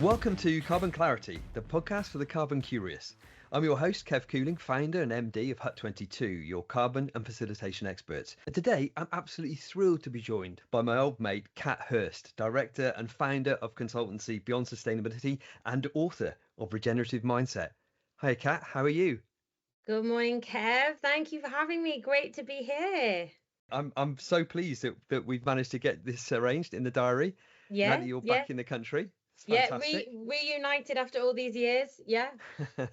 Welcome to Carbon Clarity, the podcast for the carbon curious. I'm your host, Kev Cooling, founder and MD of Hut22, your carbon and facilitation experts. And today, I'm absolutely thrilled to be joined by my old mate, Cat Hirst, director and founder of consultancy Beyond Sustainability and author of Regenerative Mindset. Hi, Cat. How are you? Good morning, Kev. Thank you for having me. Great to be here. I'm so pleased that we've managed to get this arranged in the diary now that Yeah, you're yeah, back in the country. It's yeah. fantastic. Reunited after all these years. Yeah.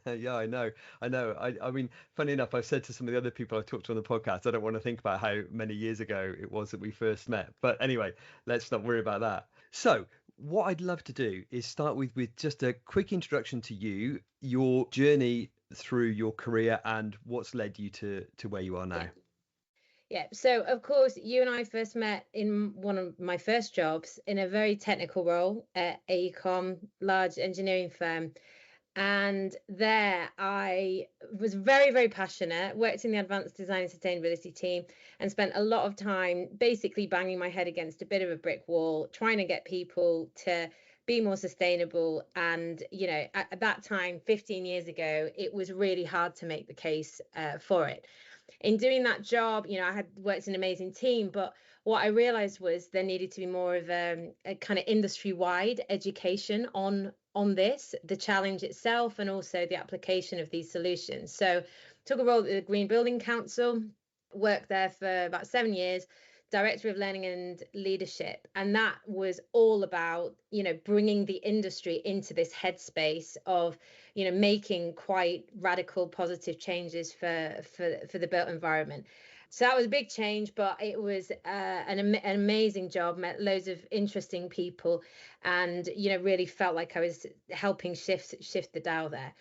Yeah, I know. I mean, funny enough, I've said to some of the other people I've talked to on the podcast, I don't want to think about how many years ago it was that we first met. But anyway, let's not worry about that. So, what I'd love to do is start with just a quick introduction to you, your journey through your career, and what's led you to where you are now. Yeah. Yeah. So, of course, you and I first met in one of my first jobs in a very technical role at AECOM, large engineering firm. And there I was very, very passionate, worked in the advanced design and sustainability team, and spent a lot of time basically banging my head against a bit of a brick wall, trying to get people to be more sustainable. And, at that time, 15 years ago, it was really hard to make the case for it. In doing that job, I had worked in an amazing team, but what I realized was there needed to be more of a kind of industry-wide education on this, the challenge itself, and also the application of these solutions. So took a role at the Green Building Council, worked there for about 7 years, director of learning and leadership, and that was all about bringing the industry into this headspace of making quite radical positive changes for the built environment. So that was a big change, but it was an amazing job, met loads of interesting people, and really felt like I was helping shift the dial there.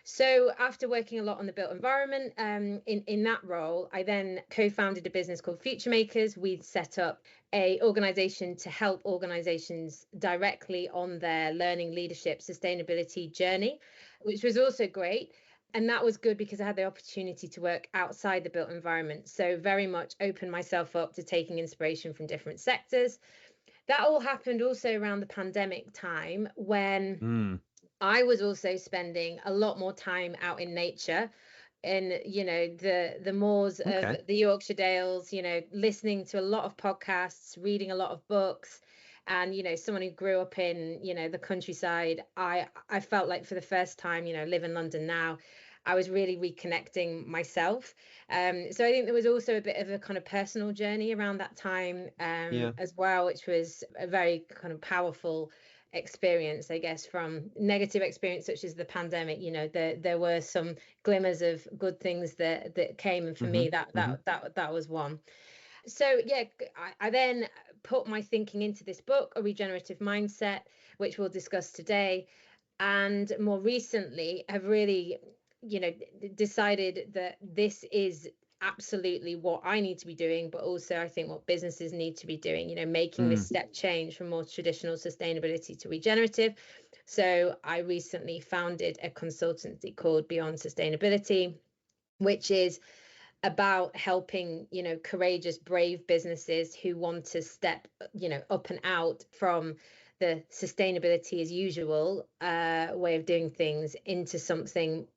So after working a lot on the built environment, in that role, I then co-founded a business called Future Makers. We'd set up a organization to help organizations directly on their learning, leadership, sustainability journey, which was also great. And that was good because I had the opportunity to work outside the built environment. So very much opened myself up to taking inspiration from different sectors. That all happened also around the pandemic time when I was also spending a lot more time out in nature, in the moors of Okay. the Yorkshire Dales, listening to a lot of podcasts, reading a lot of books. And someone who grew up in the countryside, I felt like for the first time, live in London now, I was really reconnecting myself. So I think there was also a bit of a kind of personal journey around that time, Yeah. as well, which was a very kind of powerful experience, I guess, from negative experience such as the pandemic. There were some glimmers of good things that came, and for hmm me that hmm that was one. So yeah, I then put my thinking into this book, A Regenerative Mindset, which we'll discuss today, and more recently have really decided that this is absolutely what I need to be doing, but also I think what businesses need to be doing, making this step change from more traditional sustainability to regenerative. So I recently founded a consultancy called Beyond Sustainability, which is about helping courageous, brave businesses who want to step up and out from the sustainability as usual way of doing things into something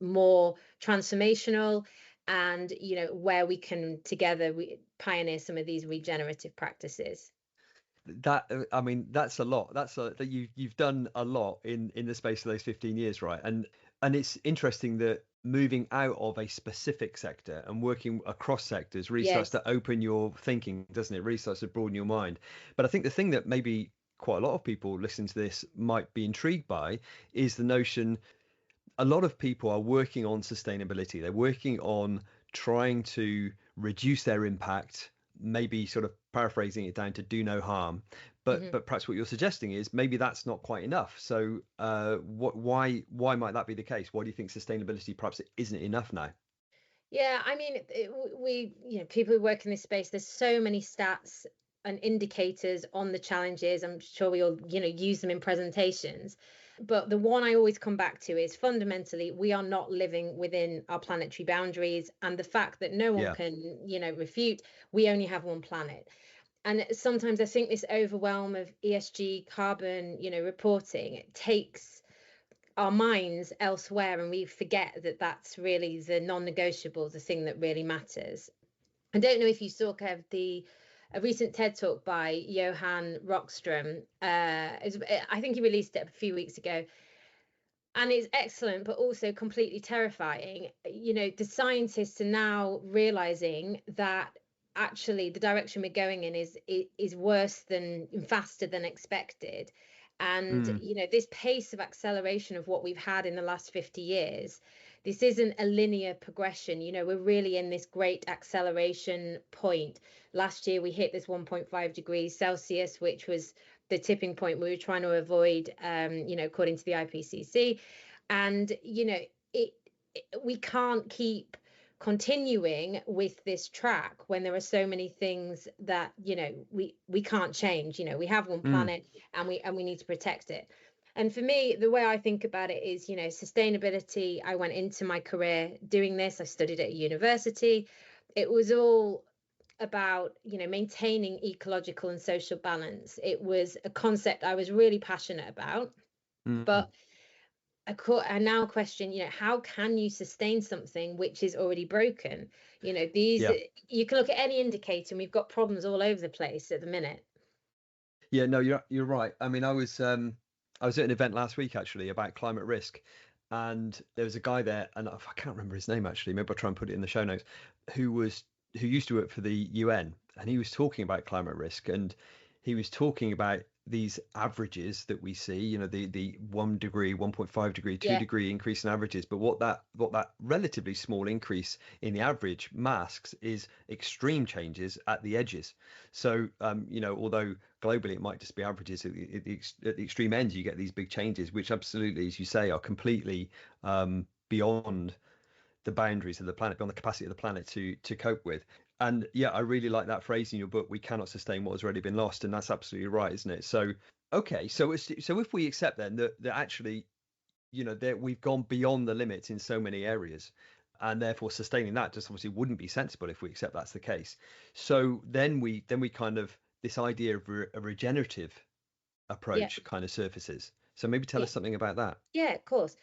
more transformational, and where we can together pioneer some of these regenerative practices. I mean, that's a lot. That you've done a lot in the space of those 15 years, right? And it's interesting that moving out of a specific sector and working across sectors really starts Yes. to open your thinking, doesn't it? Really starts to broaden your mind. But I think the thing that maybe quite a lot of people listening to this might be intrigued by is the notion a lot of people are working on sustainability. They're working on trying to reduce their impact, maybe sort of paraphrasing it down to do no harm. But Mhm. but perhaps what you're suggesting is maybe that's not quite enough. So why might that be the case? Why do you think sustainability perhaps it isn't enough now? Yeah, I mean, we, people who work in this space, there's so many stats and indicators on the challenges. I'm sure we all, use them in presentations. But the one I always come back to is fundamentally, we are not living within our planetary boundaries. And the fact that no one Yeah. can, refute, we only have one planet. And sometimes I think this overwhelm of ESG carbon, reporting takes our minds elsewhere, and we forget that that's really the non-negotiable, the thing that really matters. I don't know if you saw, Kev, a recent TED talk by Johan Rockström. I think he released it a few weeks ago, and it's excellent, but also completely terrifying. The scientists are now realizing that actually the direction we're going in is worse than, faster than expected. And this pace of acceleration of what we've had in the last 50 years, this isn't a linear progression. We're really in this great acceleration point. Last year we hit this 1.5 degrees Celsius, which was the tipping point we were trying to avoid, according to the IPCC. And we can't keep continuing with this track when there are so many things that we can't change. We have one planet, and we need to protect it. And for me, the way I think about it is, sustainability. I went into my career doing this. I studied at a university. It was all about maintaining ecological and social balance. It was a concept I was really passionate about. But I now question, how can you sustain something which is already broken? You can look at any indicator, and we've got problems all over the place at the minute. Yeah, no, you're right. I mean, I was at an event last week actually about climate risk, and there was a guy there, and I can't remember his name actually. Maybe I'll try and put it in the show notes. Who used to work for the UN, and he was talking about climate risk, and he was talking about these averages that we see, the 1 degree, 1.5 degree, 2 degree increase in averages. But what that relatively small increase in the average masks is extreme changes at the edges. So, although globally it might just be averages, at the extreme ends, you get these big changes, which absolutely, as you say, are completely beyond the boundaries of the planet, beyond the capacity of the planet to cope with. And yeah, I really like that phrase in your book, we cannot sustain what has already been lost. And that's absolutely right, isn't it? So, okay, so if we accept then that actually, that we've gone beyond the limits in so many areas, and therefore sustaining that just obviously wouldn't be sensible if we accept that's the case. So then we kind of, this idea of a regenerative approach kind of surfaces. So maybe tell us something about that. Yeah, of course.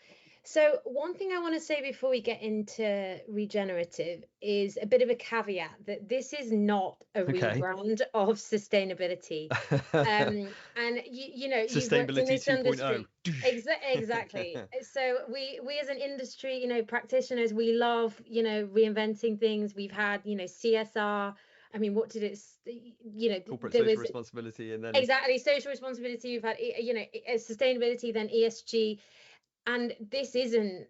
So one thing I want to say before we get into regenerative is a bit of a caveat that this is not a rebrand of sustainability. And you've worked in this industry. Exactly. So we as an industry, practitioners, we love, reinventing things. We've had, CSR. I mean, what did it, corporate social responsibility, and then exactly social responsibility. You've had, sustainability, then ESG. And this isn't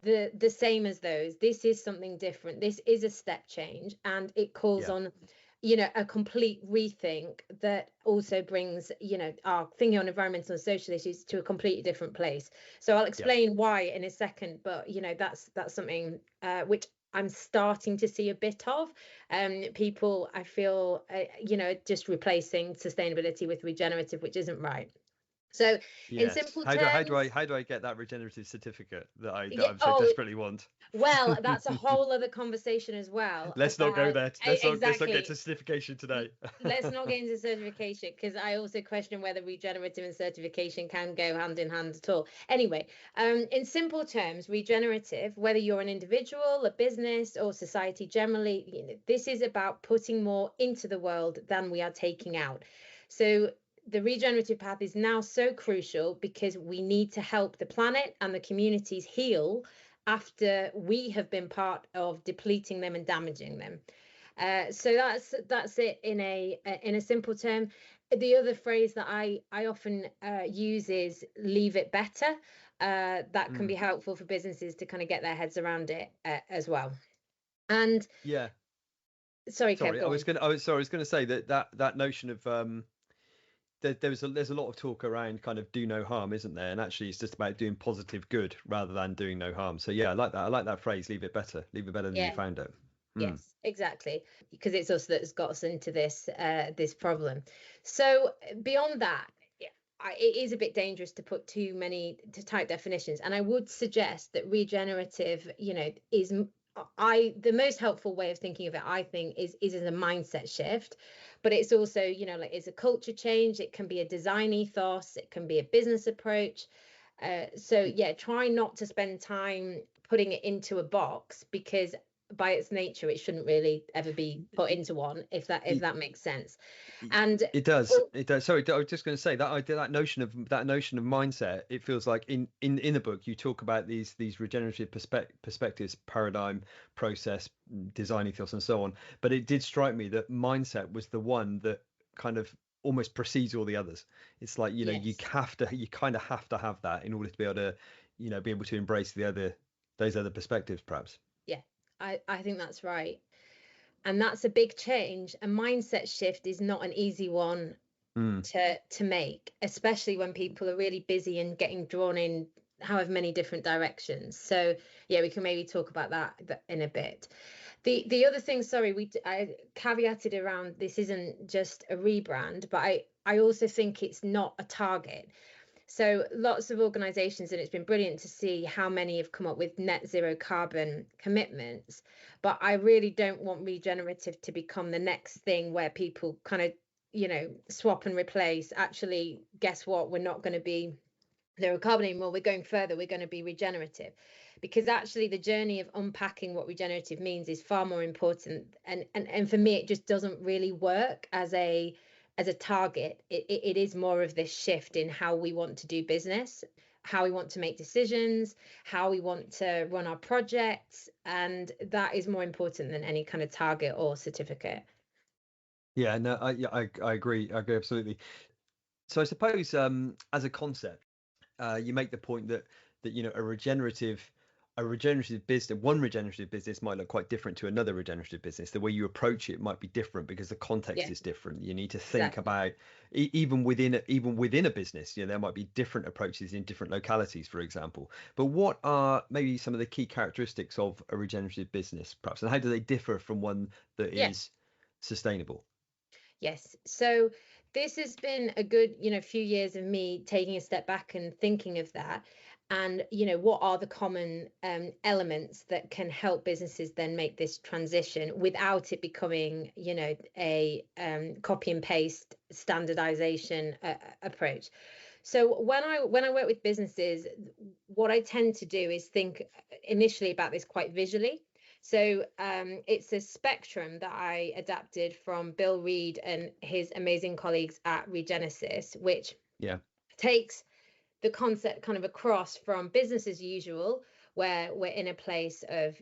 the same as those. This is something different. This is a step change, and it calls on, a complete rethink that also brings, our thinking on environmental and social issues to a completely different place. So I'll explain why in a second, but that's something which I'm starting to see a bit of. People, I feel, just replacing sustainability with regenerative, which isn't right. So in simple terms, how do I get that regenerative certificate that I so desperately want? Well, that's a whole other conversation as well. Let's not go there. Let's not get to certification today. Let's not get into certification, because I also question whether regenerative and certification can go hand in hand at all. Anyway, in simple terms, regenerative, whether you're an individual, a business, or society generally, this is about putting more into the world than we are taking out. So the regenerative path is now so crucial because we need to help the planet and the communities heal after we have been part of depleting them and damaging them. So that's it in a simple term. The other phrase that I often use is leave it better. That can be helpful for businesses to kind of get their heads around it as well. And sorry, Kev, I was going to say that notion of there's a lot of talk around kind of do no harm, isn't there? And actually it's just about doing positive good rather than doing no harm. So yeah, I like that phrase, leave it better than you found it. Yes, exactly, because it's us that's got us into this problem. So beyond that, it is a bit dangerous to put too many tight definitions, and I would suggest that regenerative, is the most helpful way of thinking of it, I think, is as a mindset shift, but it's also, like, it's a culture change. It can be a design ethos, it can be a business approach. So yeah, try not to spend time putting it into a box, because by its nature it shouldn't really ever be put into one, if that makes sense. And It does. It does. Sorry, I was just going to say that idea, that notion of mindset. It feels like in the book you talk about these regenerative perspectives, paradigm, process, design ethos, and so on. But it did strike me that mindset was the one that kind of almost precedes all the others. It's like, you yes, kind of have to have that in order to be able to, be able to embrace those other perspectives, perhaps. yeah, I think that's right. And that's a big change. A mindset shift is not an easy one Mm. to make, especially when people are really busy and getting drawn in however many different directions. So yeah, we can maybe talk about that in a bit. The other thing, sorry, I caveated around, this isn't just a rebrand, but I also think it's not a target. So lots of organizations, and it's been brilliant to see how many have come up with net zero carbon commitments. But I really don't want regenerative to become the next thing where people kind of, swap and replace. Actually, guess what? We're not going to be zero carbon anymore. We're going further. We're going to be regenerative, because actually the journey of unpacking what regenerative means is far more important. And for me, it just doesn't really work as a target. It is more of this shift in how we want to do business, how we want to make decisions, how we want to run our projects, and that is more important than any kind of target or certificate. Yeah, no, I agree. I agree absolutely. So I suppose, as a concept, you make the point that a regenerative business, one regenerative business might look quite different to another regenerative business. The way you approach it might be different because the context Yeah, is different. You need to think exactly. about, even within a business, there might be different approaches in different localities, for example. But what are maybe some of the key characteristics of a regenerative business, perhaps, and how do they differ from one that Yeah. is sustainable? Yes. So this has been a good, few years of me taking a step back and thinking of that. And, what are the common elements that can help businesses then make this transition without it becoming, a copy and paste standardization approach. So when I work with businesses, what I tend to do is think initially about this quite visually. So it's a spectrum that I adapted from Bill Reed and his amazing colleagues at Regenesis, which Yeah. takes the concept kind of across from business as usual, where we're in a place of,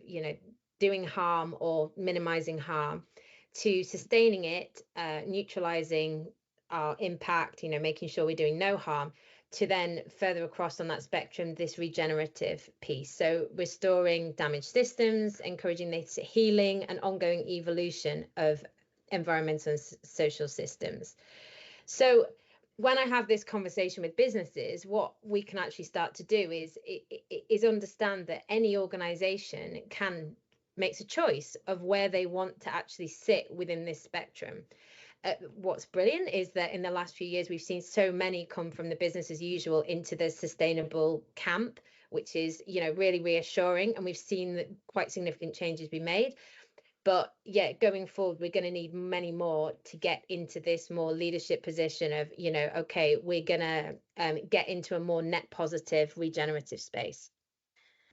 doing harm or minimizing harm, to sustaining it, neutralizing our impact, making sure we're doing no harm, to then further across on that spectrum, this regenerative piece. So restoring damaged systems, encouraging this healing and ongoing evolution of environmental and social systems. So when I have this conversation with businesses, what we can actually start to do is understand that any organization makes a choice of where they want to actually sit within this spectrum. What's brilliant is that in the last few years, we've seen so many come from the business as usual into the sustainable camp, which is, really reassuring. And we've seen that quite significant changes be made. But yeah, going forward, we're going to need many more to get into this more leadership position of, okay, we're going to get into a more net positive regenerative space.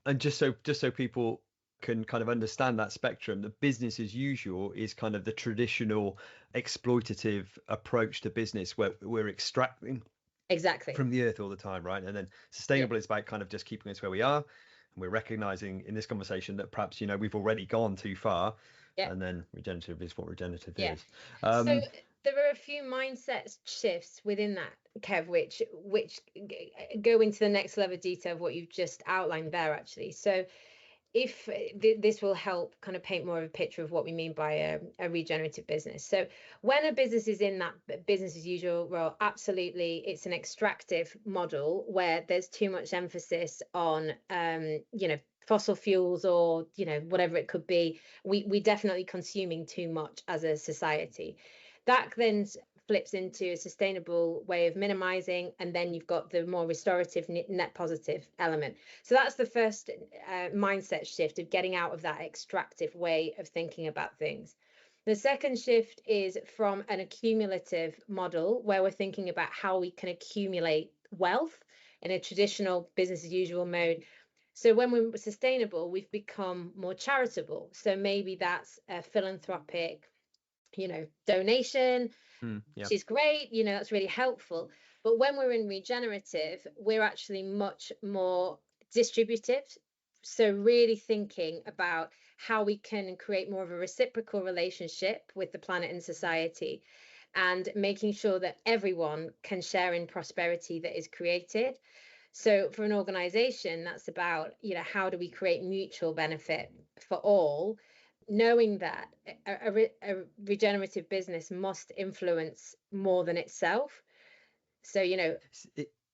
And just so people can kind of understand that spectrum, the business as usual is kind of the traditional exploitative approach to business where we're extracting Exactly. from the earth all the time, right? And then Yeah. sustainable is about kind of just keeping us where we are. And we're recognizing in this conversation that perhaps, we've already gone too far. Yeah. And then regenerative is what regenerative Yeah. is. So Um, there are a few mindset shifts within that, Kev, which go into the next level of detail of what you've just outlined there, actually. So if this will help kind of paint more of a picture of what we mean by a regenerative business. So when a business is in that business as usual role, absolutely, it's an extractive model where there's too much emphasis on, fossil fuels, or, whatever it could be. We definitely consuming too much as a society. That then flips into a sustainable way of minimizing, and then you've got the more restorative net positive element. So that's the first mindset shift, of getting out of that extractive way of thinking about things. The second shift is from an accumulative model, where we're thinking about how we can accumulate wealth in a traditional business as usual mode. So when we're sustainable, we've become more charitable. So maybe that's a philanthropic, donation, Yeah. which is great, that's really helpful. But when we're in regenerative, we're actually much more distributive. So really thinking about how we can create more of a reciprocal relationship with the planet and society, and making sure that everyone can share in prosperity that is created. So for an organization, that's about, how do we create mutual benefit for all, knowing that a regenerative business must influence more than itself. So,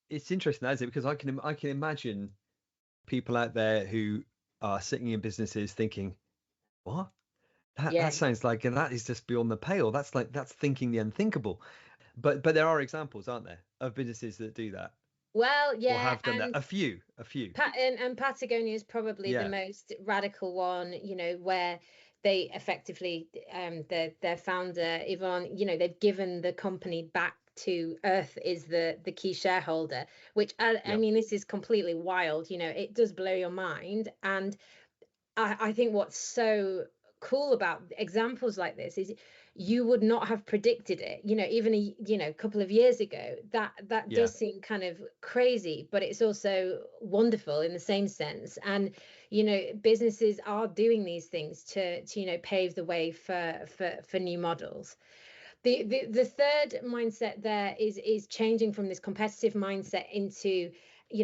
It's interesting, isn't it? Because I can imagine people out there who are sitting in businesses thinking, what? yeah. That sounds like, and that is just beyond the pale. That's thinking the unthinkable. But there are examples, aren't there, of businesses that do that Well, or yeah, have done that. A few. and Patagonia is probably the Yeah. most radical one, where they effectively, their founder Yvonne, they've given the company back to Earth, is the key shareholder, which I Yeah. mean, this is completely wild. It does blow your mind. And I think what's so cool about examples like this is you would not have predicted it, even a couple of years ago. That Yeah. does seem kind of crazy, but it's also wonderful in the same sense. And businesses are doing these things to pave the way for new models. The third mindset there is changing from this competitive mindset into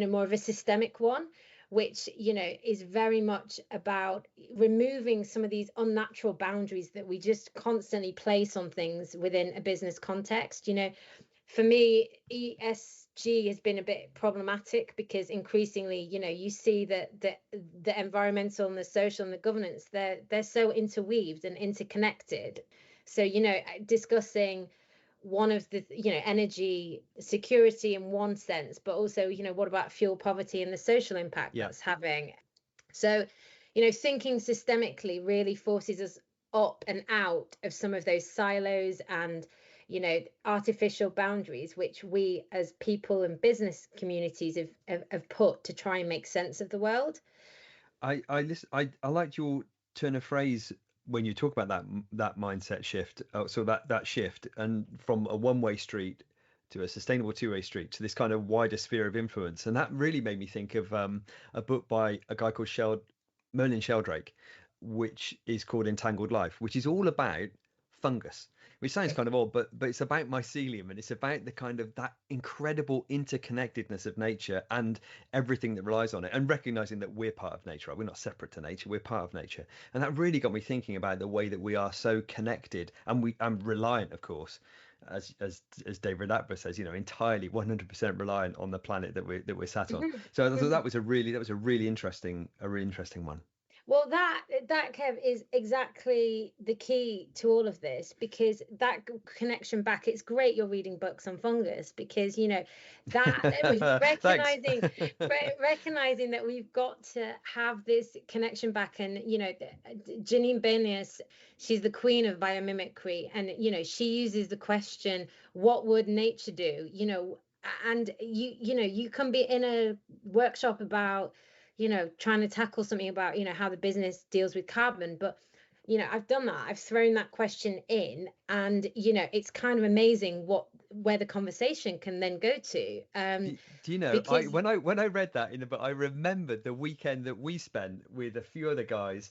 more of a systemic one, which is very much about removing some of these unnatural boundaries that we just constantly place on things within a business context. For me, ESG has been a bit problematic, because increasingly, you see that the environmental and the social and the governance, they're so interweaved and interconnected. So, discussing one of the, energy security in one sense, but also, what about fuel poverty and the social impact Yeah. that's having? So, thinking systemically really forces us up and out of some of those silos and, artificial boundaries, which we as people and business communities have put to try and make sense of the world. I listen. I liked your turn of phrase when you talk about that mindset shift. So that shift, and from a one-way street to a sustainable two-way street to this kind of wider sphere of influence, and that really made me think of a book by a guy called Merlin Sheldrake, which is called Entangled Life, which is all about fungus, which sounds kind of odd, but it's about mycelium, and it's about the kind of that incredible interconnectedness of nature and everything that relies on it, and recognizing that we're part of nature. Right? We're not separate to nature, we're part of nature. And that really got me thinking about the way that we are so connected, and I'm reliant, of course, as David Attenborough says, entirely 100% reliant on the planet that we're sat on. So I thought that was a really interesting one. Well, that Kev is exactly the key to all of this, because that connection back, it's great you're reading books on fungus, because that was Thanks. recognizing that we've got to have this connection back. And Janine Benyus, she's the queen of biomimicry, and she uses the question, what would nature do? And you can be in a workshop about trying to tackle something about, how the business deals with carbon. But, I've done that. I've thrown that question in, and, it's kind of amazing where the conversation can then go to. Do you know, Because when I read that in the book, I remembered the weekend that we spent with a few other guys,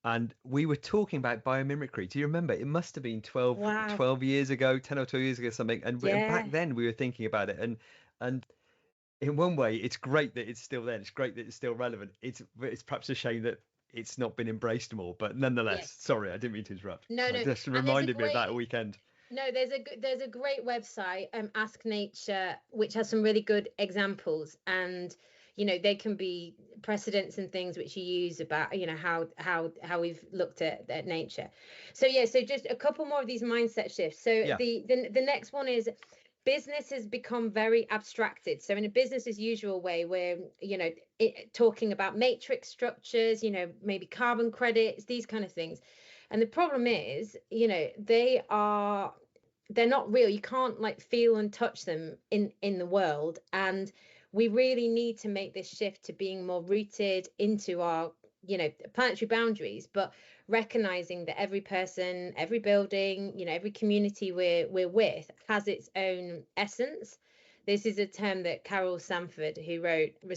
and we were talking about biomimicry. Do you remember? It must have been wow, 12 years ago, 10 or 12 years ago, something. And yeah, back then we were thinking about it. And in one way, it's great that it's still there. It's great that it's still relevant. It's perhaps a shame that it's not been embraced more. But nonetheless, yes, sorry, I didn't mean to interrupt. no, It no. just And there's a reminded me of great that weekend. No, there's a great website, Ask Nature, which has some really good examples. And they can be precedents and things which you use about, how we've looked at nature. So yeah, so just a couple more of these mindset shifts. So Yeah. the next one is business has become very abstracted. So in a business as usual way, we're talking about matrix structures, maybe carbon credits, these kind of things. And the problem is, they're not real. You can't like feel and touch them in the world. And we really need to make this shift to being more rooted into our planetary boundaries, but recognizing that every person, every building, every community we're with has its own essence. This is a term that Carol Sanford, who wrote A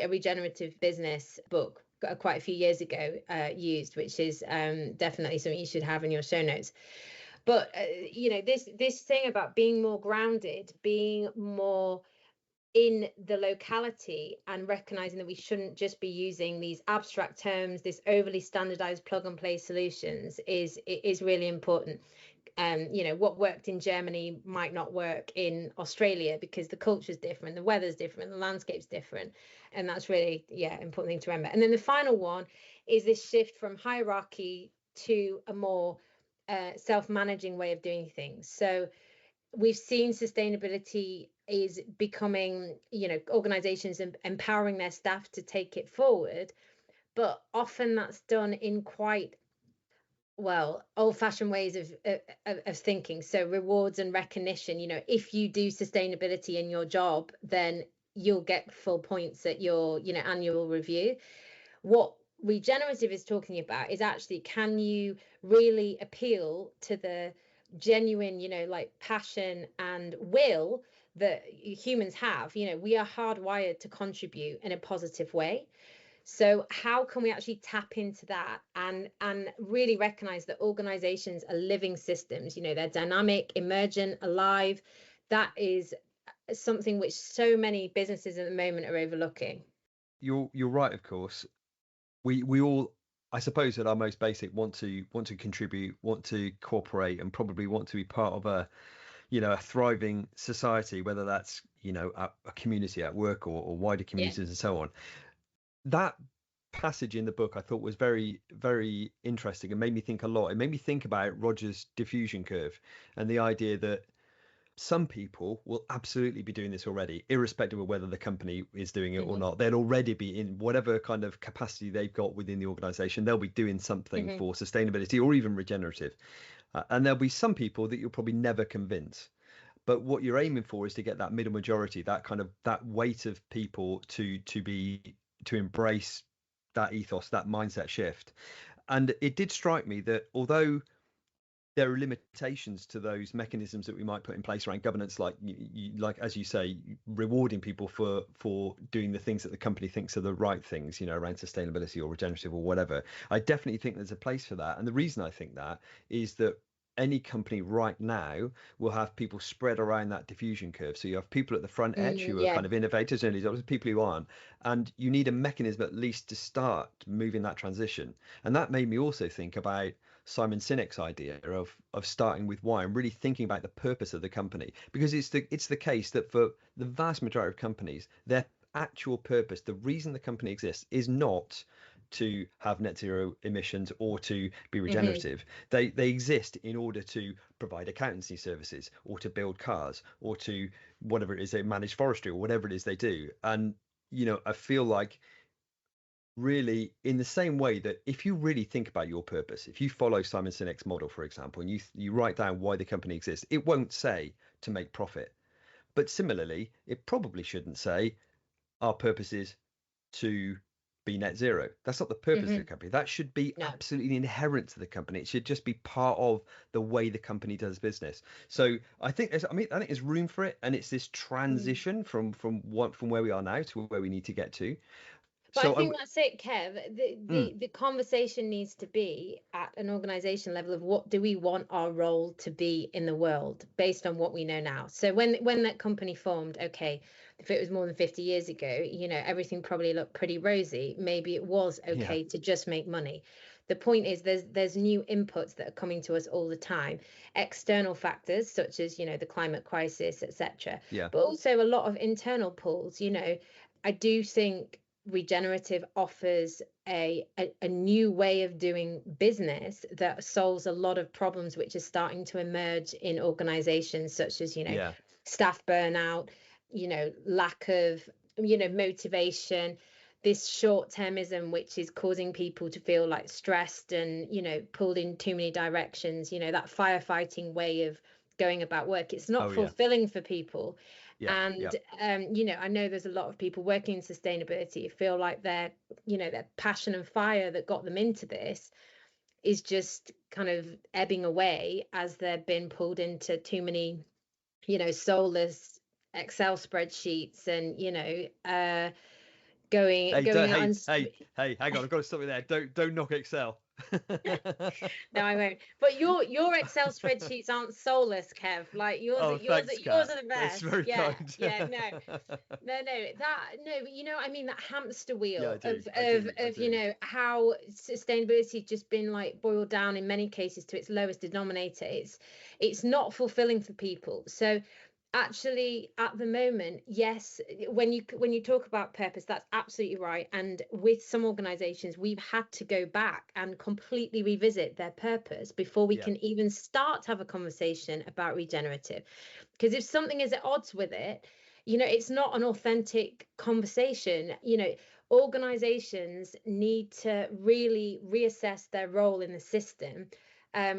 Regenerative Business book quite a few years ago, used, which is definitely something you should have in your show notes. But this thing about being more grounded, being more in the locality, and recognizing that we shouldn't just be using these abstract terms, this overly standardized plug and play solutions is really important. What worked in Germany might not work in Australia because the culture's different, the weather's different, the landscape's different. And that's really, important thing to remember. And then the final one is this shift from hierarchy to a more self-managing way of doing things. So we've seen sustainability is becoming, organizations empowering their staff to take it forward, but often that's done in quite old-fashioned ways of thinking. So rewards and recognition, if you do sustainability in your job, then you'll get full points at your annual review. What regenerative is talking about is actually, can you really appeal to the genuine like passion and will that humans have? We are hardwired to contribute in a positive way. So how can we actually tap into that and really recognize that organizations are living systems? They're dynamic, emergent, alive. That is something which so many businesses at the moment are overlooking. You're right, of course. We all, I suppose, at our most basic, want to contribute, want to cooperate, and probably want to be part of a thriving society, whether that's a community at work or wider Yeah. communities and so on. That passage in the book I thought was very, very interesting and made me think a lot. It made me think about Rogers' diffusion curve and the idea that some people will absolutely be doing this already, irrespective of whether the company is doing it or not. They'll already be, in whatever kind of capacity they've got within the organization, they'll be doing something for sustainability or even regenerative. And there'll be some people that you'll probably never convince. But what you're aiming for is to get that middle majority, that weight of people to embrace that ethos, that mindset shift. And it did strike me that although there are limitations to those mechanisms that we might put in place around governance, like as you say, rewarding people for doing the things that the company thinks are the right things, around sustainability or regenerative or whatever. I definitely think there's a place for that. And the reason I think that is that any company right now will have people spread around that diffusion curve. So you have people at the front edge who are kind of innovators, and there's people who aren't. And you need a mechanism at least to start moving that transition. And that made me also think about Simon Sinek's idea of starting with why and really thinking about the purpose of the company, because it's the case that for the vast majority of companies, their actual purpose, the reason the company exists, is not to have net zero emissions or to be regenerative. They exist in order to provide accountancy services or to build cars or to whatever it is, they manage forestry or whatever it is they do. And I feel like, really, in the same way that if you really think about your purpose, if you follow Simon Sinek's model, for example, and you write down why the company exists, it won't say to make profit. But similarly, it probably shouldn't say our purpose is to be net zero. That's not the purpose of the company. That should be absolutely inherent to the company. It should just be part of the way the company does business. So I think there's room for it, and it's this transition from where we are now to where we need to get to. But I think that's it, Kev. The conversation needs to be at an organization level of what do we want our role to be in the world based on what we know now. So when that company formed, okay, if it was more than 50 years ago, everything probably looked pretty rosy. Maybe it was okay to just make money. The point is there's new inputs that are coming to us all the time, external factors such as, the climate crisis, etc. Yeah. But also a lot of internal pulls. I do think regenerative offers a new way of doing business that solves a lot of problems which are starting to emerge in organizations, such as Yeah. staff burnout, lack of motivation, this short-termism which is causing people to feel like stressed and pulled in too many directions, that firefighting way of going about work. It's not fulfilling for people. And I know there's a lot of people working in sustainability who feel like their passion and fire that got them into this is just kind of ebbing away as they've been pulled into too many soulless Excel spreadsheets and going on. Hey, hang on, I've got to stop you there. Don't knock Excel. No, I won't. But your Excel spreadsheets aren't soulless, Kev. Like yours, yours are the best. That's very kind. Yeah, no. But I mean, that hamster wheel of how sustainability just been like boiled down in many cases to its lowest denominator. It's not fulfilling for people. So actually, at the moment, yes, when you talk about purpose, that's absolutely right. And with some organizations, we've had to go back and completely revisit their purpose before we can even start to have a conversation about regenerative. Because if something is at odds with it, it's not an authentic conversation. Organizations need to really reassess their role in the system,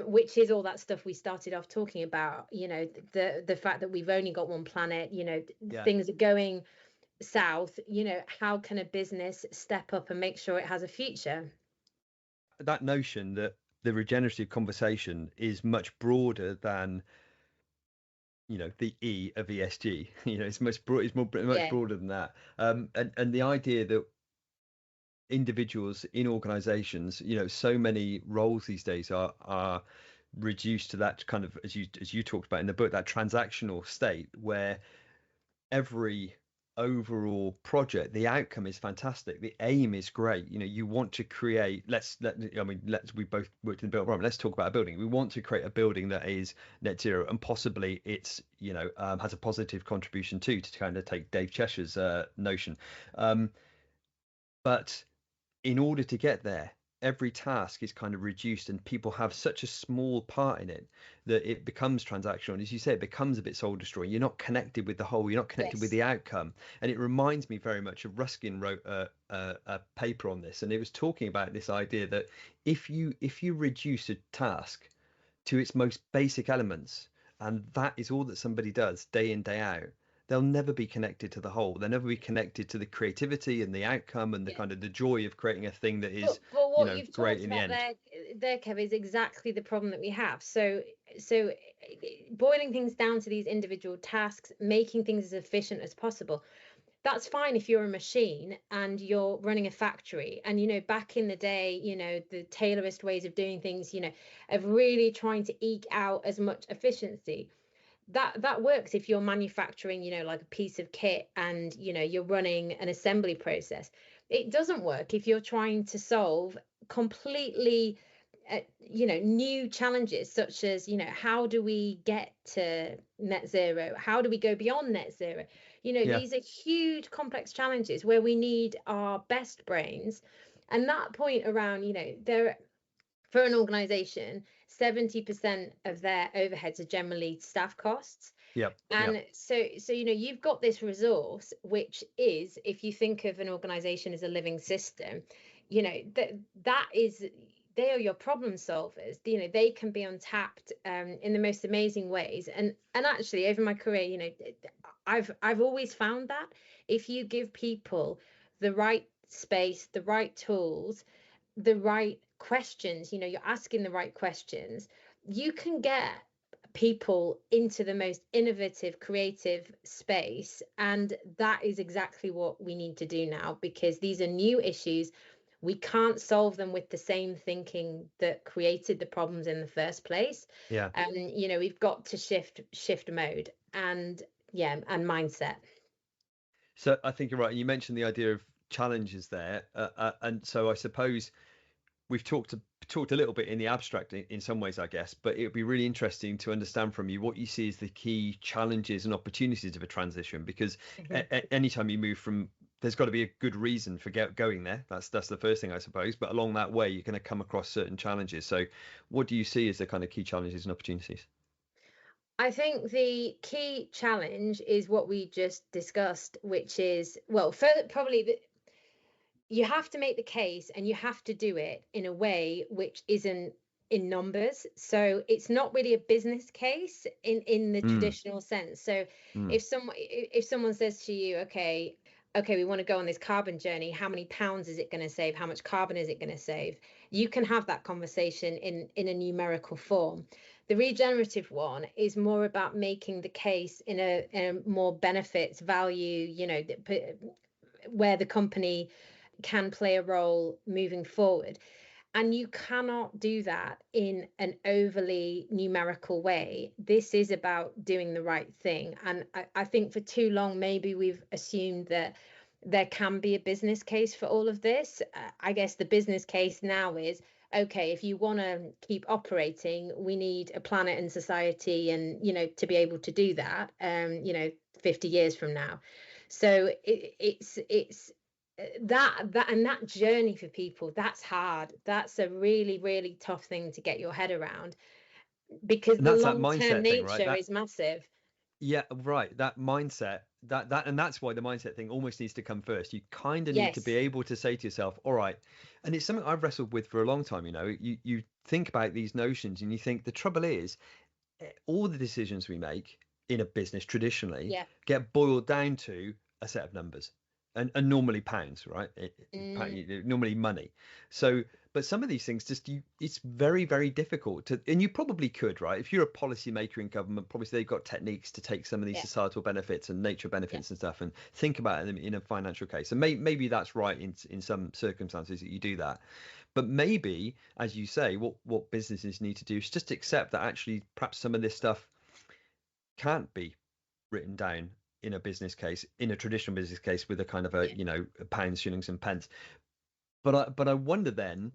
which is all that stuff we started off talking about, the fact that we've only got one planet, things are going south, how can a business step up and make sure it has a future? That notion that the regenerative conversation is much broader than the E of ESG. It's much broader than that. And the idea that individuals in organizations, so many roles these days are reduced to that kind of, as you talked about in the book, that transactional state where every overall project, the outcome is fantastic, the aim is great, you want to create, we both worked in the built environment, let's talk about a building. We want to create a building that is net zero, and possibly it's has a positive contribution to kind of take Dave Cheshire's notion, but in order to get there, every task is kind of reduced, and people have such a small part in it that it becomes transactional. And as you say, it becomes a bit soul destroying. You're not connected with the whole. You're not connected with the outcome. And it reminds me very much of Ruskin wrote a paper on this, and it was talking about this idea that if you reduce a task to its most basic elements, and that is all that somebody does day in, day out, they'll never be connected to the whole. They'll never be connected to the creativity and the outcome and the kind of the joy of creating a thing that is, but what you've great talked in the about end. there, Kev, is exactly the problem that we have. So boiling things down to these individual tasks, making things as efficient as possible. That's fine if you're a machine and you're running a factory. And, back in the day, the Taylorist ways of doing things, of really trying to eke out as much efficiency. That works if you're manufacturing, like a piece of kit and, you're running an assembly process. It doesn't work if you're trying to solve completely, new challenges, such as, how do we get to net zero? How do we go beyond net zero? These are huge, complex challenges where we need our best brains. And that point around, for an organization, 70% of their overheads are generally staff costs. And so you've got this resource, which is, if you think of an organization as a living system, that is, they are your problem solvers. They can be untapped in the most amazing ways. And actually, over my career, I've always found that if you give people the right space, the right tools, the right questions, you're asking the right questions, you can get people into the most innovative, creative space. And that is exactly what we need to do now, because these are new issues. We can't solve them with the same thinking that created the problems in the first place. We've got to shift mode and mindset. So I think you're right. You mentioned the idea of challenges there, and so I suppose we've talked talked a little bit in the abstract in some ways, I guess, but it would be really interesting to understand from you what you see as the key challenges and opportunities of a transition, because Mhm. anytime you move from, there's got to be a good reason for going there. That's the first thing, I suppose. But along that way, you're going to come across certain challenges. So what do you see as the kind of key challenges and opportunities? I think the key challenge is what we just discussed, which is, well, further, probably you have to make the case and you have to do it in a way which isn't in numbers. So it's not really a business case in the Mm, traditional sense. So mm, if someone says to you, okay, we want to go on this carbon journey, how many pounds is it going to save? How much carbon is it going to save? You can have that conversation in a numerical form. The regenerative one is more about making the case in a more benefits value, where the company can play a role moving forward. And you cannot do that in an overly numerical way. This is about doing the right thing. And I think for too long, maybe we've assumed that there can be a business case for all of this. I guess the business case now is, okay, if you want to keep operating, we need a planet and society, and to be able to do that 50 years from now. So it's that journey for people, that's hard. That's a really, really tough thing to get your head around, because and the that's that long-term mindset thing, right? nature That is massive. Yeah, right. That mindset, and that's why the mindset thing almost needs to come first. You kind of need to be Yes. able to say to yourself, all right, and it's something I've wrestled with for a long time, you think about these notions and you think the trouble is all the decisions we make in a business traditionally Yeah. get boiled down to a set of numbers, and normally pounds, right? Mm, Normally money. So, but some of these things just it's very, very difficult to, and you probably could, right? If you're a policymaker in government, probably they've got techniques to take some of these yeah. societal benefits and nature Yeah. benefits and stuff and think about them in a financial case. And maybe that's right in some circumstances that you do that. But maybe, as you say, what businesses need to do is just accept that actually perhaps some of this stuff can't be written down in a business case, in a traditional business case with a kind of a, Yeah. pounds, shillings, and pence. But I wonder then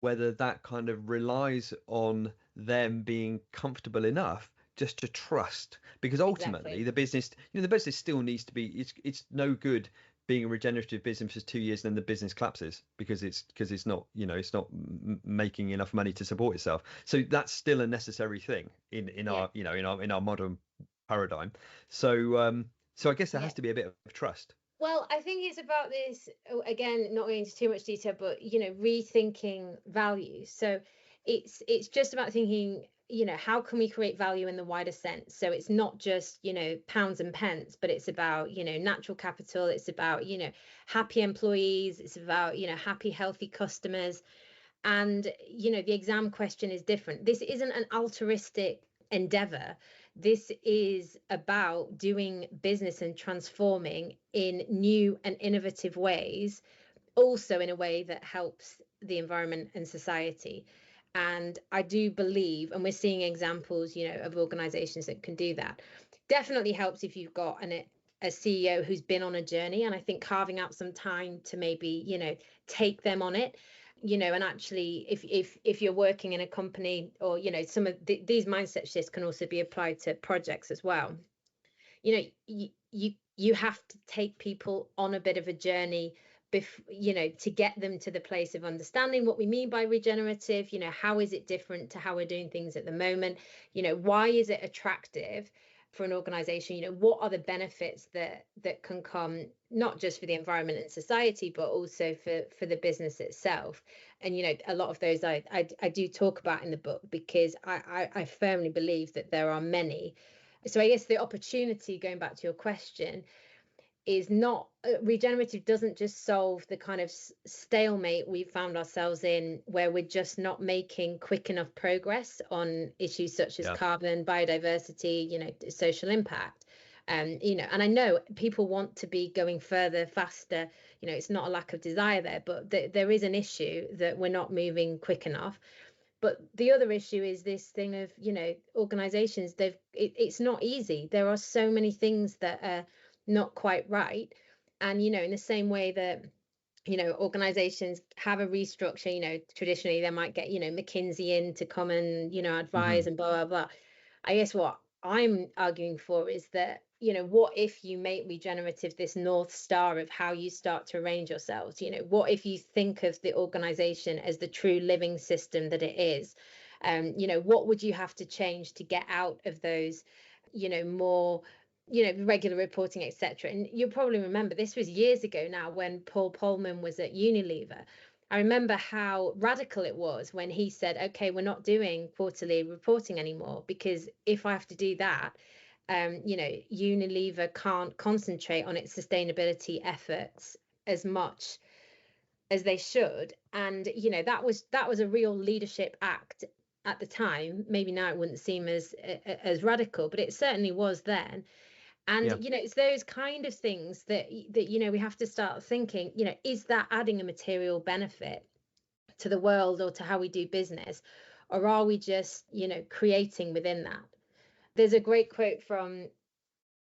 whether that kind of relies on them being comfortable enough just to trust, because ultimately Exactly. the business still needs to be, it's no good being a regenerative business for 2 years and then the business collapses because it's not, it's not making enough money to support itself. So that's still a necessary thing in Yeah. our, in our modern paradigm. So I guess there Yeah. has to be a bit of trust. Well, I think it's about this, again, not going into too much detail, but rethinking values. So it's just about thinking, how can we create value in the wider sense? So it's not just, pounds and pence, but it's about, natural capital. It's about, happy employees. It's about, happy, healthy customers. And the exam question is different. This isn't an altruistic endeavor. This is about doing business and transforming in new and innovative ways, also in a way that helps the environment and society. And I do believe, and we're seeing examples, of organizations that can do that. Definitely helps if you've got a CEO who's been on a journey. And I think carving out some time to maybe, take them on it, and actually, if you're working in a company, or some of these mindset shifts can also be applied to projects as well. You have to take people on a bit of a journey, to get them to the place of understanding what we mean by regenerative. How is it different to how we're doing things at the moment? Why is it attractive for an organization? What are the benefits that can come, not just for the environment and society, but also for the business itself? And a lot of those I do talk about in the book, because I firmly believe that there are many. So I guess the opportunity, going back to your question, is not, regenerative doesn't just solve the kind of stalemate we've found ourselves in, where we're just not making quick enough progress on issues such as Yeah. carbon, biodiversity, social impact. And I know people want to be going further, faster. It's not a lack of desire there, but there is an issue that we're not moving quick enough. But the other issue is this thing of, organizations, it's not easy. There are so many things that are not quite right. And in the same way that organizations have a restructure. Traditionally they might get, McKinsey in to come and, advise Hmm. and blah, blah, blah. I guess what I'm arguing for is that, what if you make regenerative this North Star of how you start to arrange yourselves? What if you think of the organization as the true living system that it is? What would you have to change to get out of those, more regular reporting, etc. And you'll probably remember this was years ago now when Paul Polman was at Unilever. I remember how radical it was when he said, okay, we're not doing quarterly reporting anymore, because if I have to do that, Unilever can't concentrate on its sustainability efforts as much as they should. And that was a real leadership act at the time. Maybe now it wouldn't seem as radical, but it certainly was then. And Yeah. it's those kind of things that we have to start thinking, is that adding a material benefit to the world or to how we do business, or are we just creating within that? There's a great quote from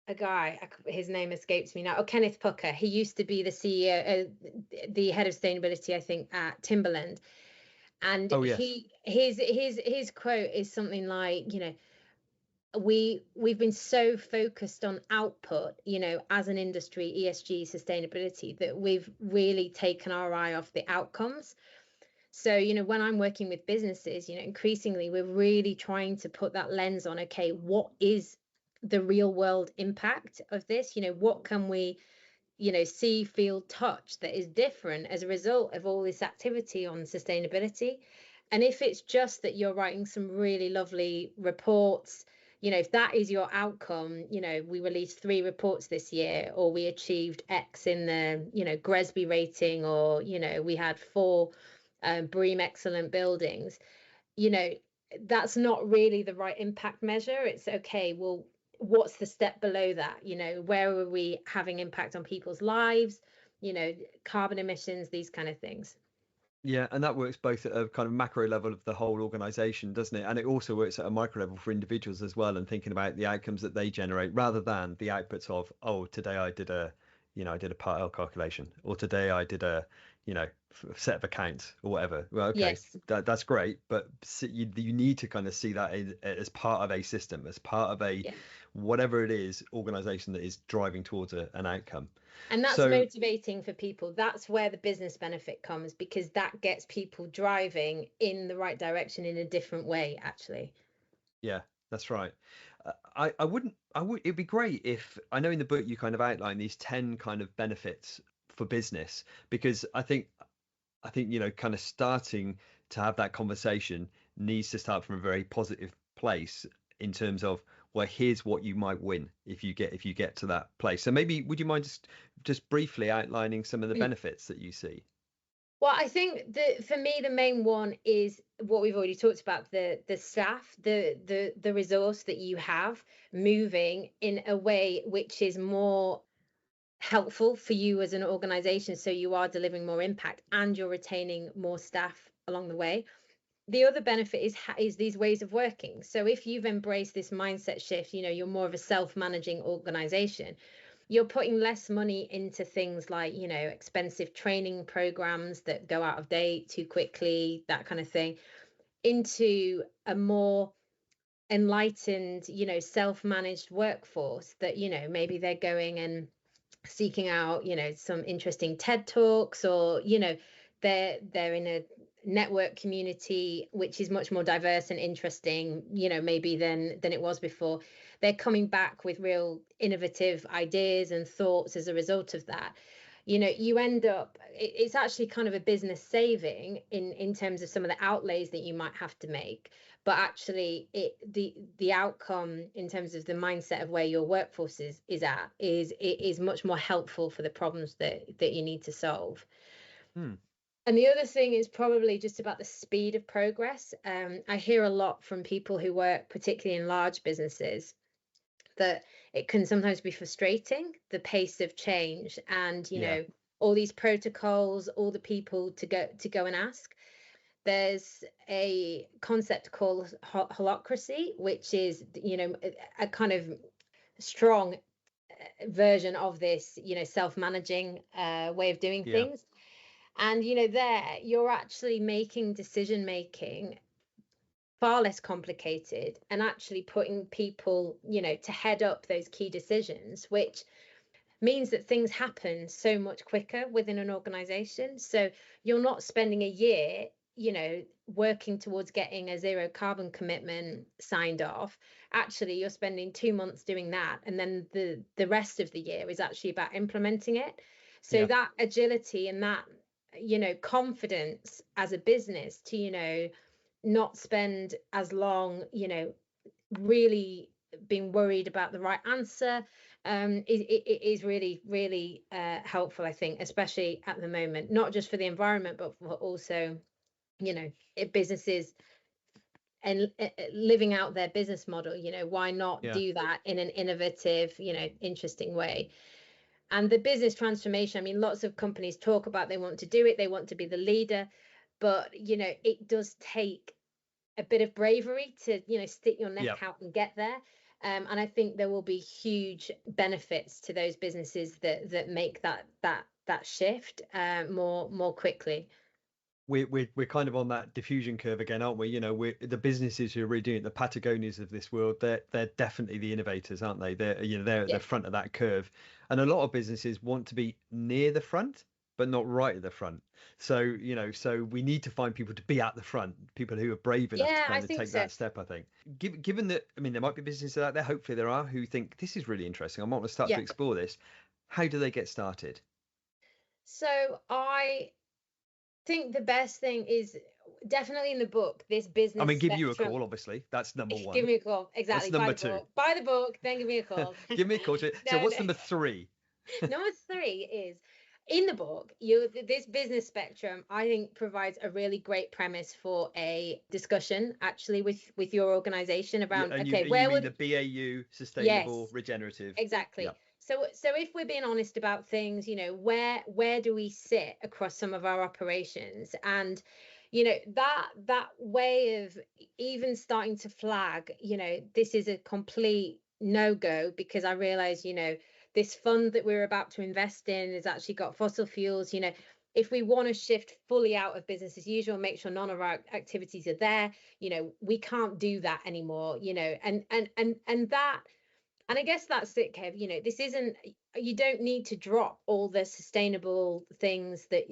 a guy, his name escapes me now. Oh, Kenneth Pucker. He used to be the CEO, the head of sustainability, I think, at Timberland. And Oh, yes. his quote is something like, we've been so focused on output, as an industry, ESG, sustainability, that we've really taken our eye off the outcomes. So, when I'm working with businesses, increasingly we're really trying to put that lens on, okay, what is the real world impact of this? What can we see, feel, touch that is different as a result of all this activity on sustainability? And if it's just that you're writing some really lovely reports, if that is your outcome, we released 3 reports this year, or we achieved X in the, GRESB rating, or, we had 4 BREEAM excellent buildings, you know, that's not really the right impact measure. It's okay, well, what's the step below that? Where are we having impact on people's lives, carbon emissions, these kind of things. Yeah, and that works both at a kind of macro level of the whole organization, doesn't it? And it also works at a micro level for individuals as well, and thinking about the outcomes that they generate rather than the outputs of, oh, today I did I did a Part L calculation, or today I did a, set of accounts or whatever. Well, okay, Yes. that's great, but you need to kind of see that as part of a system, as part of a Yeah. whatever it is, organization that is driving towards an outcome. And that's So motivating for people. That's where the business benefit comes, because that gets people driving in the right direction in a different way, actually. yeah, that's right. I wouldn't, it'd be great if, I know in the book you kind of outline these 10 kind of benefits for business, because I think, kind of starting to have that conversation needs to start from a very positive place in terms of, well, here's what you might win if you get to that place. So maybe would you mind just briefly outlining some of the benefits that you see? Well, I think for me the main one is what we've already talked about, the staff, the resource that you have moving in a way which is more helpful for you as an organization, so you are delivering more impact and you're retaining more staff along the way. The other benefit is these ways of working. So if you've embraced this mindset shift, you're more of a self-managing organization, you're putting less money into things like, expensive training programs that go out of date too quickly, that kind of thing, into a more enlightened, self-managed workforce that, maybe they're going and seeking out, some interesting TED Talks, or, they're in a network community which is much more diverse and interesting, maybe than it was before. They're coming back with real innovative ideas and thoughts as a result of that. You end up, it's actually kind of a business saving in terms of some of the outlays that you might have to make, but actually the outcome in terms of the mindset of where your workforce is much more helpful for the problems that you need to solve. Hmm. And the other thing is probably just about the speed of progress. I hear a lot from people who work particularly in large businesses that it can sometimes be frustrating, the pace of change, and Yeah. all these protocols, all the people to go and ask. There's a concept called holacracy, which is a kind of strong version of this self-managing way of doing Yeah. things. And, you know, there you're actually making decision making far less complicated and actually putting people, you know, to head up those key decisions, which means that things happen so much quicker within an organization. So you're not spending a year, you know, working towards getting a zero carbon commitment signed off. Actually, you're spending 2 months doing that, and then the rest of the year is actually about implementing it. So Yeah. that agility and that, you know, confidence as a business to, you know, not spend as long, you know, really being worried about the right answer, it is really, really helpful, I think, especially at the moment, not just for the environment, but for also, you know, businesses and living out their business model. You know, why not Yeah. do that in an innovative, you know, interesting way? And the business transformation, I mean, lots of companies talk about they want to do it, they want to be the leader, but, you know, it does take a bit of bravery to, you know, stick your Yeah. neck out and get there. And I think there will be huge benefits to those businesses that make that shift more quickly. We're kind of on that diffusion curve again, aren't we? You know, we're the businesses who are really doing it, the Patagonias of this world. They're definitely the innovators, aren't they? They're, you know, they're at Yeah, the front of that curve, and a lot of businesses want to be near the front, but not right at the front. So, you know, so we need to find people to be at the front, people who are brave enough to yeah, I kind of think take so. that step. I think, given that, I mean, there might be businesses out there. Hopefully, there are who think this is really interesting. I might want to start to Yeah. explore this. How do they get started? So I think the best thing is definitely in the book, this I business mean, give you a spectrum. call, obviously. That's number Give one. me a call. What's Exactly. number two? Buy the book, then give me a call. Give me a call. So No, what's no. number three? Number three is in the book, you this business spectrum, I think, provides a really great premise for a discussion actually with your organization Yeah, around, and okay, you where mean the would BAU, sustainable, yes, regenerative. Yeah. exactly. So if we're being honest about things, you know, where do we sit across some of our operations? And you know, that way of even starting to flag, you know, this is a complete no-go because I realize, you know, this fund that we're about to invest in has actually got fossil fuels. You know, if we want to shift fully out of business as usual, make sure none of our activities are there, you know, we can't do that anymore, you know, and that, and I guess that's it, Kev. You know, this isn't, you don't need to drop all the sustainable things that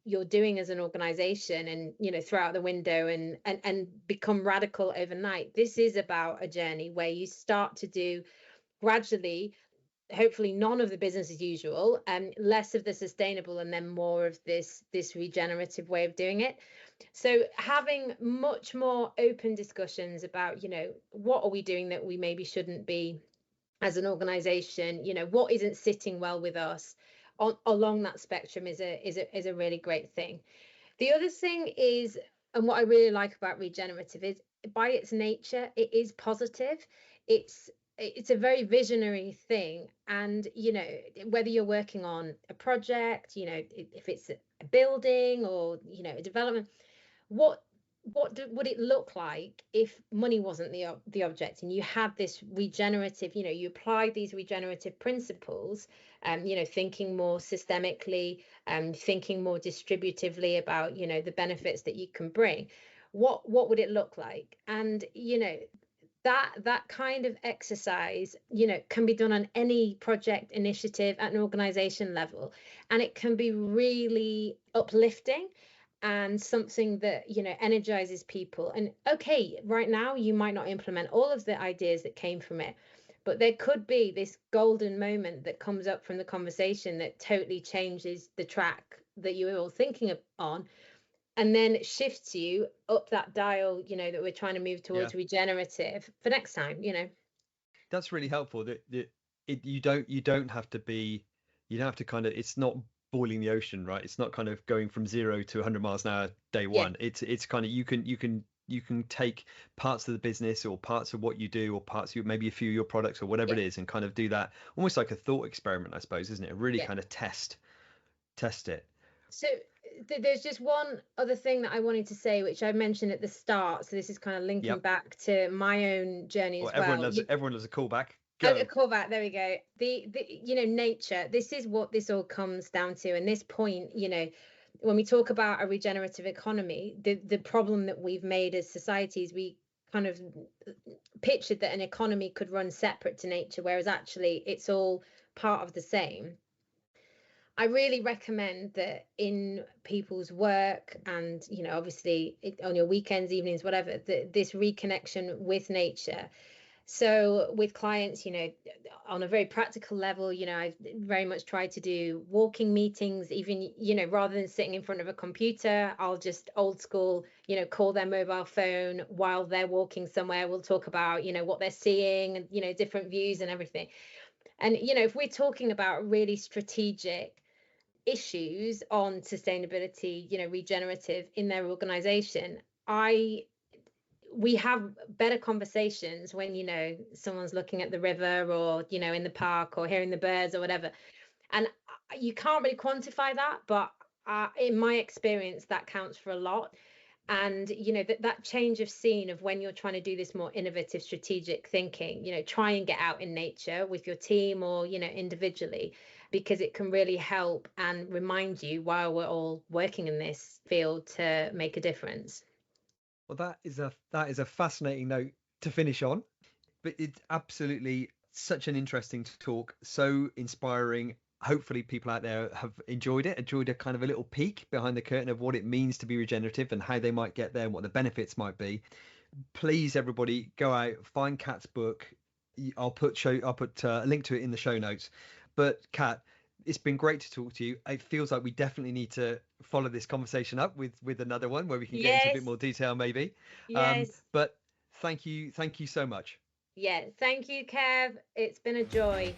you're doing as an organization and, you know, throw out the window and become radical overnight. This is about a journey where you start to do gradually, hopefully none of the business as usual, and less of the sustainable, and then more of this regenerative way of doing it. So having much more open discussions about, you know, what are we doing that we maybe shouldn't be as an organization, you know, what isn't sitting well with us along that spectrum is a really great thing. The other thing is, and what I really like about regenerative is by its nature it is positive. It's a very visionary thing, and you know, whether you're working on a project, you know, if it's a building or, you know, a development, what would it look like if money wasn't the object, and you had this regenerative, you know, you applied these regenerative principles, you know, thinking more systemically, thinking more distributively about, you know, the benefits that you can bring. What would it look like? And you know, that kind of exercise, you know, can be done on any project initiative at an organization level, and it can be really uplifting and something that, you know, energizes people. And okay, right now you might not implement all of the ideas that came from it, but there could be this golden moment that comes up from the conversation that totally changes the track that you were all thinking on, and then shifts you up that dial, you know, that we're trying to move Yeah. towards regenerative for next time, you know. That's really helpful. You don't have to be, you don't have to kind of, it's not boiling the ocean, right? It's not kind of going from 0 to 100 miles an hour day Yeah, one. It's kind of, you can take parts of the business or parts of what you do or parts of maybe a few of your products or whatever yeah, it is, and kind of do that almost like a thought experiment, I suppose, isn't it? Really yeah. kind of test it. So there's just one other thing that I wanted to say, which I mentioned at the start. So this is kind of linking Yep. back to my own journey Well, as well. everyone loves a callback. A Go. callback, there we go. The you know, nature. This is what this all comes down to, and this point, you know, when we talk about a regenerative economy, the problem that we've made as societies, we kind of pictured that an economy could run separate to nature, whereas actually it's all part of the same. I really recommend that in people's work and, obviously on your weekends, evenings, whatever, this reconnection with nature. So with clients, on a very practical level, I've very much tried to do walking meetings, even, rather than sitting in front of a computer, I'll just old school, call their mobile phone while they're walking somewhere. We'll talk about, what they're seeing and, different views and everything. And, if we're talking about really strategic issues on sustainability, regenerative in their organization, we have better conversations when, someone's looking at the river or, in the park or hearing the birds or whatever. And you can't really quantify that, but in my experience, that counts for a lot. And, that change of scene of when you're trying to do this more innovative, strategic thinking, try and get out in nature with your team or, individually, because it can really help and remind you while we're all working in this field to make a difference. Well, that is a fascinating note to finish on, but it's absolutely such an interesting talk, so inspiring. Hopefully people out there have enjoyed a kind of a little peek behind the curtain of what it means to be regenerative and how they might get there and what the benefits might be. Please, everybody, go out, find Kat's book. I'll put a link to it in the show notes. But Kat, it's been great to talk to you. It feels like we definitely need to follow this conversation up with another one where we can get into a bit Yes, more detail, maybe. yes. But thank you so much. Yeah, thank you, Kev. It's been a joy.